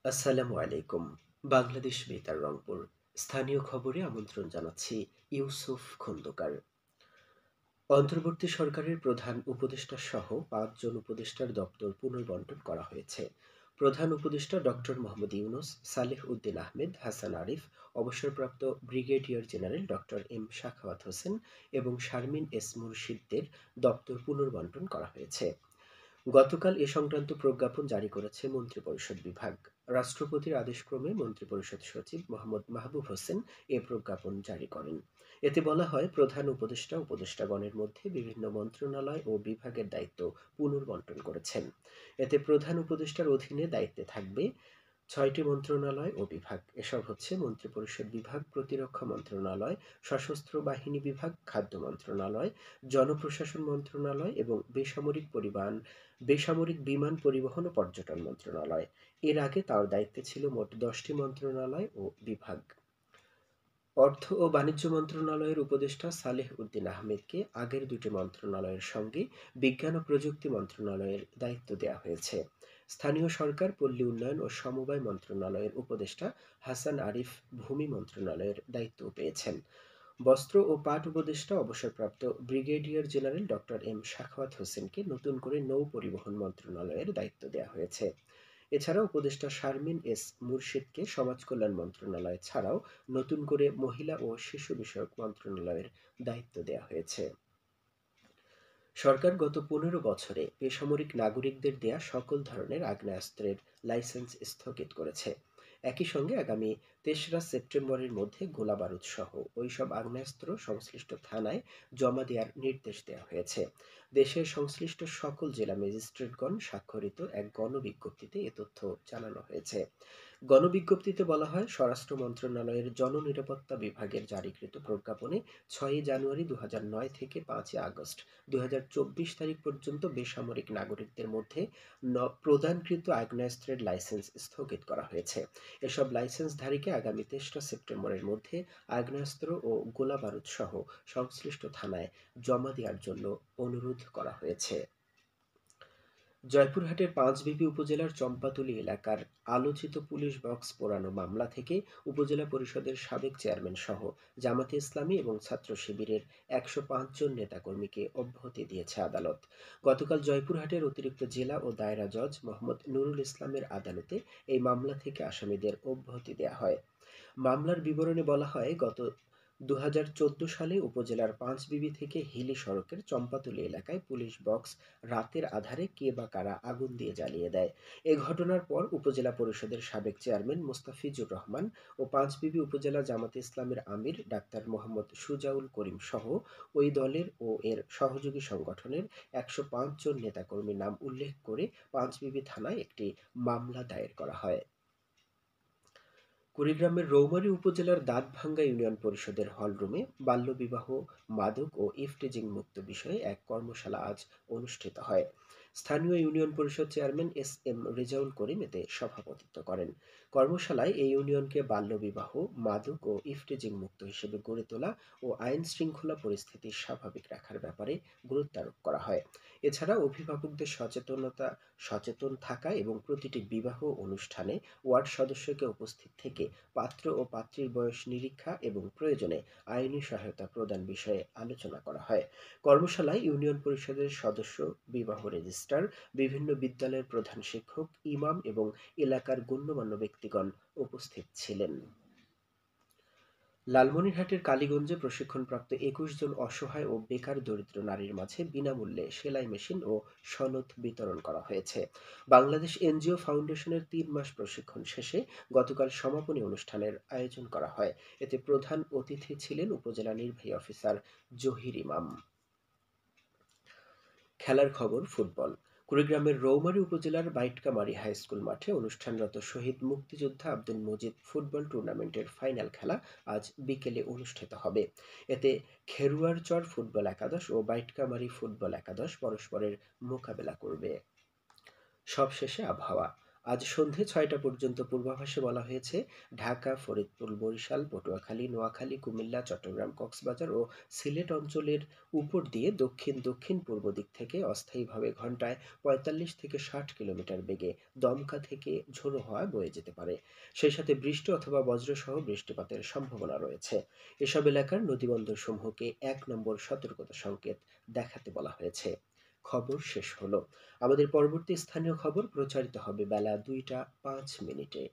আসসালামু আলাইকুম। বাংলাদেশ বেতার রংপুর। স্থানীয় খবরে আমন্ত্রণ জানাচ্ছি ইউসুফ খন্দকার। অন্তর্বর্তী সরকারের প্রধান উপদেষ্টা সহ ৫ জন উপদেষ্টার দপ্তর পুনর্বণ্টন করা হয়েছে। প্রধান উপদেষ্টা ডক্টর মোহাম্মদ ইউনূস, সালেহ উদ্দিন আহমেদ, হাসান আরিফ, অবসরপ্রাপ্ত brigadier general doctor M Sakhawat Hossain এবং শারমিন এস মুর্শিদদের দপ্তর পুনর্বণ্টন করা হয়েছে। গতকাল এ সংক্রান্ত প্রজ্ঞাপন জারি করেছে মন্ত্রিপরিষদ বিভাগ। রাষ্ট্রপতির আদেশক্রমে মন্ত্রিপরিষদ সচিব মোহাম্মদ মাহবুব হোসেন এ প্রজ্ঞাপন জারি করেন। এতে বলা হয়, প্রধান উপদেষ্টা উপদেষ্টাগণের মধ্যে বিভিন্ন মন্ত্রণালয় ও বিভাগের দায়িত্ব পুনর্বণ্টন করেছেন। এতে প্রধান উপদেষ্টার অধীনে দায়িত্বে থাকবে ৬টি মন্ত্রণালয় ও বিভাগ। এসব হচ্ছে মন্ত্রিপরিষদ বিভাগ, প্রতিরক্ষা মন্ত্রণালয়, সশস্ত্র বাহিনী বিভাগ, খাদ্য মন্ত্রণালয়, জনপ্রশাসন মন্ত্রণালয় এবং বেসামরিক বিমান পরিবহন ও পর্যটন মন্ত্রণালয়। এর আগে তার দায়িত্বে ছিল মোট ১০টি মন্ত্রণালয় ও বিভাগ। অর্থ ও বাণিজ্য মন্ত্রণালয়ের উপদেষ্টা সালেহ উদ্দিন আহমেদকে আগের দুটি মন্ত্রণালয়ের সঙ্গে বিজ্ঞান ও প্রযুক্তি মন্ত্রণালয়ের দায়িত্ব দেওয়া হয়েছে। স্থানীয় সরকার, পল্লী উন্নয়ন ও সমবায় মন্ত্রণালয়ের উপদেষ্টা হাসান আরিফ ভূমি মন্ত্রণালয়ের দায়িত্ব পেয়েছেন। বস্ত্র ও পাট উপদেষ্টা অবসরপ্রাপ্ত brigadier general doctor M Sakhawat হোসেনকে নতুন করে নৌ পরিবহন মন্ত্রণালয়ের দায়িত্ব দেওয়া হয়েছে। এছাড়া উপদেষ্টা শারমিন এস মুর্শিদকে সমাজ কল্যাণ মন্ত্রণালয় ছাড়াও নতুন করে মহিলা ও শিশু বিষয়ক মন্ত্রণালয়ের দায়িত্ব দেওয়া হয়েছে। সরকার গত ১৫ বছরে বেসামরিক নাগরিকদের দেয়া সকল ধরনের আগ্নেয়াস্ত্রের লাইসেন্স স্থগিত করেছে। একই সঙ্গে আগামী ৩রা সেপ্টেম্বরের মধ্যে গোলাবারুদ সহ ওইসব আগ্নেয়াস্ত্র সংশ্লিষ্ট থানায় জমা দেওয়ার নির্দেশ দেওয়া হয়েছে। দেশের সংশ্লিষ্ট সকল জেলা ম্যাজিস্ট্রেটগণ স্বাক্ষরিত এক গণবিজ্ঞপ্তিতে এ তথ্য জানানো হয়েছে। গণবিজ্ঞপ্তিতে বলা হয়, স্বরাষ্ট্র মন্ত্রণালয়ের জননিরাপত্তা বিভাগের জারিকৃত প্রজ্ঞাপনে ৬ জানুয়ারি ২০০৯ থেকে ৫ আগস্ট ২০২৪ তারিখ পর্যন্ত বেসামরিক নাগরিকদের মধ্যে প্রদানকৃত আগ্নেয়াস্ত্রের লাইসেন্স স্থগিত করা হয়েছে। এসব লাইসেন্সধারীকে আগামী ৩রা সেপ্টেম্বরের মধ্যে আগ্নেয়াস্ত্র ও গোলাবারুদ সহ সংশ্লিষ্ট থানায় জমা দেওয়ার জন্য অনুরোধ করা হয়েছে। জয়পুরহাটের পাঁচবিবি উপজেলার চম্পাতলী এলাকার আলোচিত পুলিশ বক্স পোড়ানো মামলা থেকে উপজেলা পরিষদের সাবেক চেয়ারম্যান সহ জামাতে ইসলামী এবং ছাত্র শিবিরের ১০৫ জন নেতাকর্মীকে অব্যাহতি দিয়েছে আদালত। গতকাল জয়পুরহাটের অতিরিক্ত জেলা ও দায়রা জজ মোহাম্মদ নুরুল ইসলামের আদালতে এই মামলা থেকে আসামিদের অব্যাহতি দেওয়া হয়। মামলার বিবরণে বলা হয়, গত ২০১৪ সালে উপজেলার পাঁচবিবি থেকে হিলি সড়কের চম্পাতলী এলাকায় পুলিশ বক্স রাতের আঁধারে কে বা কারা আগুন দিয়ে জ্বালিয়ে দেয়। এ ঘটনার পর উপজেলা পরিষদের সাবেক চেয়ারম্যান মোস্তাফিজুর রহমান ও পাঁচবিবি উপজেলা জামাতে ইসলামের আমির ডাক্তার মোহাম্মদ সুজাউল করিম সহ ওই দলের ও এর সহযোগী সংগঠনের ১০৫ জন নেতাকর্মীর নাম উল্লেখ করে পাঁচবিবি থানায় একটি মামলা দায়ের করা হয়। কুড়িগ্রামের রৌমারী উপজেলার দাঁতভাঙ্গা ইউনিয়ন পরিষদের হলরুমে বাল্যবিবাহ, মাদক ও ইফটিজিং মুক্ত বিষয়ে এক কর্মশালা আজ অনুষ্ঠিত হয়। স্থানীয় ইউনিয়ন পরিষদ chairman S M Rezaul Karim এতে সভাপতিত্ব করেন। কর্মশালায় এই ইউনিয়নকে বাল্যবিবাহ, মাদক ও ইফটিজিং মুক্ত হিসেবে গড়ে তোলা ও আইন শৃঙ্খলা পরিস্থিতি স্বাভাবিক রাখার ব্যাপারে গুরুত্ব আরোপ করা হয়। এছাড়া অভিভাবকদের সচেতন থাকা এবং প্রতিটি বিবাহ অনুষ্ঠানে ওয়ার্ড সদস্যকে উপস্থিত থেকে পাত্র ও পাত্রীর বয়স নিরীক্ষা এবং প্রয়োজনে আইনি সহায়তা প্রদান বিষয়ে আলোচনা করা হয়। কর্মশালায় ইউনিয়ন পরিষদের সদস্য, বিবাহ রেজিস্ট্রার, বিভিন্ন বিদ্যালয়ের প্রধান শিক্ষক, ইমাম এবং এলাকার গণ্যমান্য ব্যক্তিগণ উপস্থিত ছিলেন। লালমনিরহাটের কালীগঞ্জে প্রশিক্ষণপ্রাপ্ত ২১ জন অসহায় ও বেকার দরিদ্র নারীর মাঝে বিনামূল্যে সেলাই মেশিন ও সনদ বিতরণ করা হয়েছে। বাংলাদেশ এনজিও ফাউন্ডেশনের ৩ মাস প্রশিক্ষণ শেষে গতকাল সমাপনী অনুষ্ঠানের আয়োজন করা হয়। এতে প্রধান অতিথি ছিলেন উপজেলা নির্বাহী অফিসার জহির ইমাম। খেলার খবর ফুটবল। কুড়িগ্রামের রৌমারী উপজেলার বাইটকামারী হাইস্কুল মাঠে অনুষ্ঠানরত শহীদ মুক্তিযোদ্ধা আব্দুল মজিদ ফুটবল টুর্নামেন্টের ফাইনাল খেলা আজ বিকেলে অনুষ্ঠিত হবে। এতে খেরুয়ারচর ফুটবল একাদশ ও বাইটকামারী ফুটবল একাদশ পরস্পরের মোকাবেলা করবে। সবশেষে আবহাওয়া। আজ সন্ধে ৬টা পর্যন্ত পূর্বাভাসে বলা হয়েছে, ঢাকা, ফরিদপুর, বরিশাল, পটুয়াখালী, নোয়াখালী, কুমিল্লা, চট্টগ্রাম, কক্সবাজার ও সিলেট অঞ্চলের উপর দিয়ে দক্ষিণ-দক্ষিণ-পূর্ব দিক থেকে অস্থায়ীভাবে ঘন্টায় ৪৫ থেকে ৬০ কিলোমিটার বেগে দমকা থেকে ঝোড়ো হাওয়া বয়ে যেতে পারে। সেই সাথে বৃষ্টি অথবা বজ্রসহ বৃষ্টিপাতের সম্ভাবনা রয়েছে। এসব এলাকার নদীবন্দরসমূহকে ১ নম্বর সতর্কতা সংকেত দেখাতে বলা হয়েছে। খবর শেষ হলো। আমাদের পরবর্তী স্থানীয় খবর প্রচারিত হবে বেলা ২টা ৫ মিনিটে।